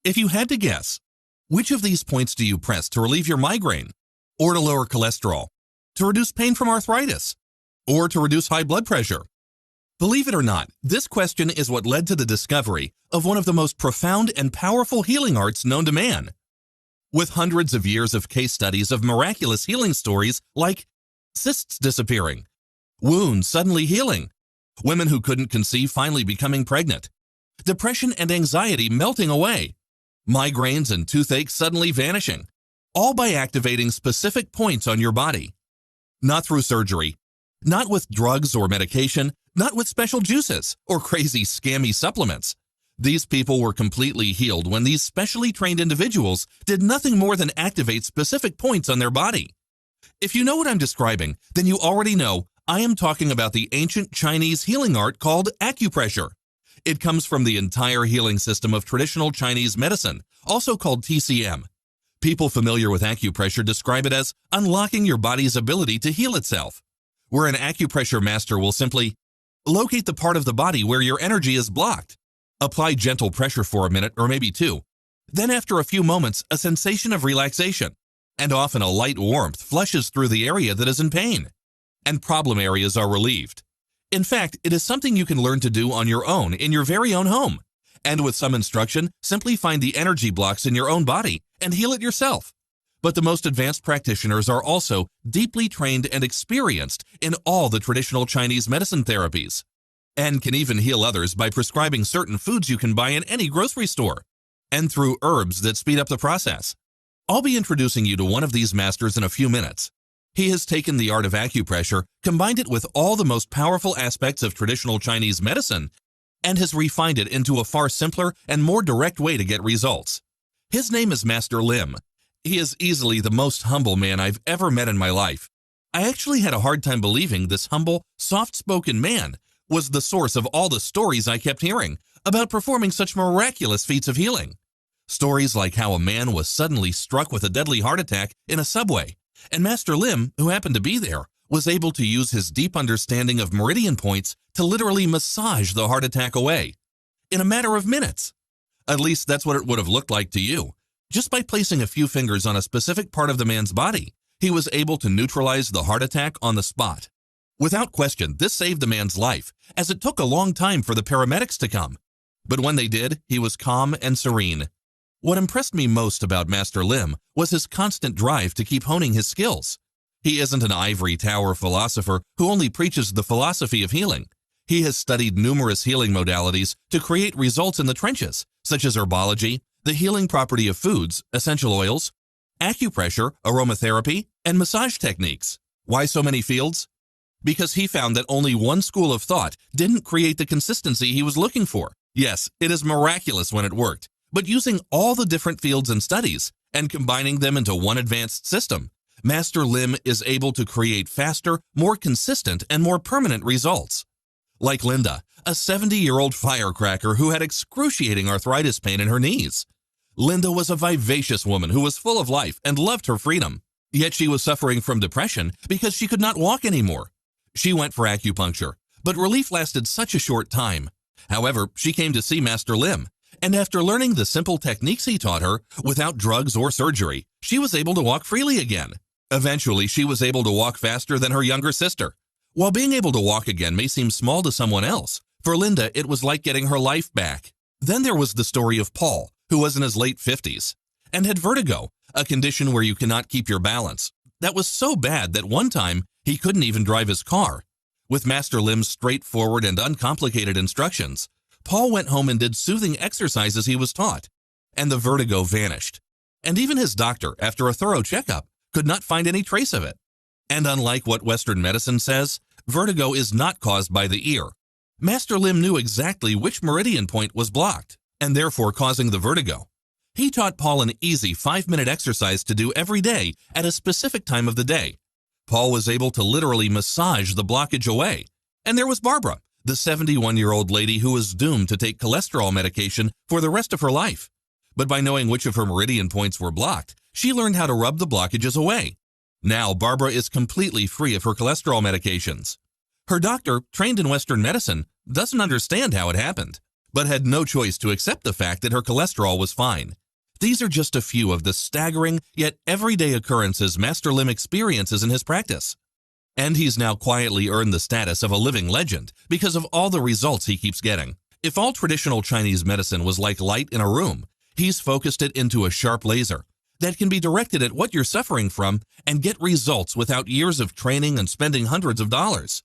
If you had to guess, which of these points do you press to relieve your migraine, or to lower cholesterol, to reduce pain from arthritis, or to reduce high blood pressure? Believe it or not, this question is what led to the discovery of one of the most profound and powerful healing arts known to man. With hundreds of years of case studies of miraculous healing stories like cysts disappearing, wounds suddenly healing, women who couldn't conceive finally becoming pregnant, depression and anxiety melting away, migraines and toothache suddenly vanishing, all by activating specific points on your body. Not through surgery, not with drugs or medication, not with special juices or crazy scammy supplements. These people were completely healed when these specially trained individuals did nothing more than activate specific points on their body. If you know what I'm describing, then you already know I am talking about the ancient Chinese healing art called acupressure. It comes from the entire healing system of traditional Chinese medicine, also called TCM. People familiar with acupressure describe it as unlocking your body's ability to heal itself, where an acupressure master will simply locate the part of the body where your energy is blocked, apply gentle pressure for a minute or maybe two, then after a few moments, a sensation of relaxation, and often a light warmth flushes through the area that is in pain, and problem areas are relieved. In fact, it is something you can learn to do on your own in your very own home, and with some instruction, simply find the energy blocks in your own body and heal it yourself. But the most advanced practitioners are also deeply trained and experienced in all the traditional Chinese medicine therapies, and can even heal others by prescribing certain foods you can buy in any grocery store, and through herbs that speed up the process. I'll be introducing you to one of these masters in a few minutes. He has taken the art of acupressure, combined it with all the most powerful aspects of traditional Chinese medicine, and has refined it into a far simpler and more direct way to get results. His name is Master Lim. He is easily the most humble man I've ever met in my life. I actually had a hard time believing this humble, soft-spoken man was the source of all the stories I kept hearing about performing such miraculous feats of healing. Stories like how a man was suddenly struck with a deadly heart attack in a subway, and Master Lim, who happened to be there, was able to use his deep understanding of meridian points to literally massage the heart attack away in a matter of minutes. At least that's what it would have looked like to you. Just by placing a few fingers on a specific part of the man's body, he was able to neutralize the heart attack on the spot. Without question, this saved the man's life, as it took a long time for the paramedics to come. But when they did, he was calm and serene. What impressed me most about Master Lim was his constant drive to keep honing his skills. He isn't an ivory tower philosopher who only preaches the philosophy of healing. He has studied numerous healing modalities to create results in the trenches, such as herbology, the healing property of foods, essential oils, acupressure, aromatherapy, and massage techniques. Why so many fields? Because he found that only one school of thought didn't create the consistency he was looking for. Yes, it is miraculous when it worked, but using all the different fields and studies and combining them into one advanced system, Master Lim is able to create faster, more consistent, and more permanent results. Like Linda, a 70-year-old firecracker who had excruciating arthritis pain in her knees. Linda was a vivacious woman who was full of life and loved her freedom. Yet she was suffering from depression because she could not walk anymore. She went for acupuncture, but relief lasted such a short time. However, she came to see Master Lim, and after learning the simple techniques he taught her, without drugs or surgery, she was able to walk freely again. Eventually, she was able to walk faster than her younger sister. While being able to walk again may seem small to someone else, for Linda it was like getting her life back. Then there was the story of Paul, who was in his late 50s, and had vertigo, a condition where you cannot keep your balance. That was so bad that one time he couldn't even drive his car. With Master Lim's straightforward and uncomplicated instructions, Paul went home and did soothing exercises he was taught, and the vertigo vanished. And even his doctor, after a thorough checkup, could not find any trace of it. And unlike what Western medicine says, vertigo is not caused by the ear. Master Lim knew exactly which meridian point was blocked, and therefore causing the vertigo. He taught Paul an easy 5-minute exercise to do every day at a specific time of the day. Paul was able to literally massage the blockage away. And there was Barbara, the 71-year-old lady who was doomed to take cholesterol medication for the rest of her life. But by knowing which of her meridian points were blocked, she learned how to rub the blockages away. Now Barbara is completely free of her cholesterol medications. Her doctor, trained in Western medicine, doesn't understand how it happened. but had no choice to accept the fact that her cholesterol was fine. These are just a few of the staggering yet everyday occurrences Master Lim experiences in his practice. And he's now quietly earned the status of a living legend because of all the results he keeps getting. If all traditional Chinese medicine was like light in a room, he's focused it into a sharp laser that can be directed at what you're suffering from and get results without years of training and spending hundreds of dollars.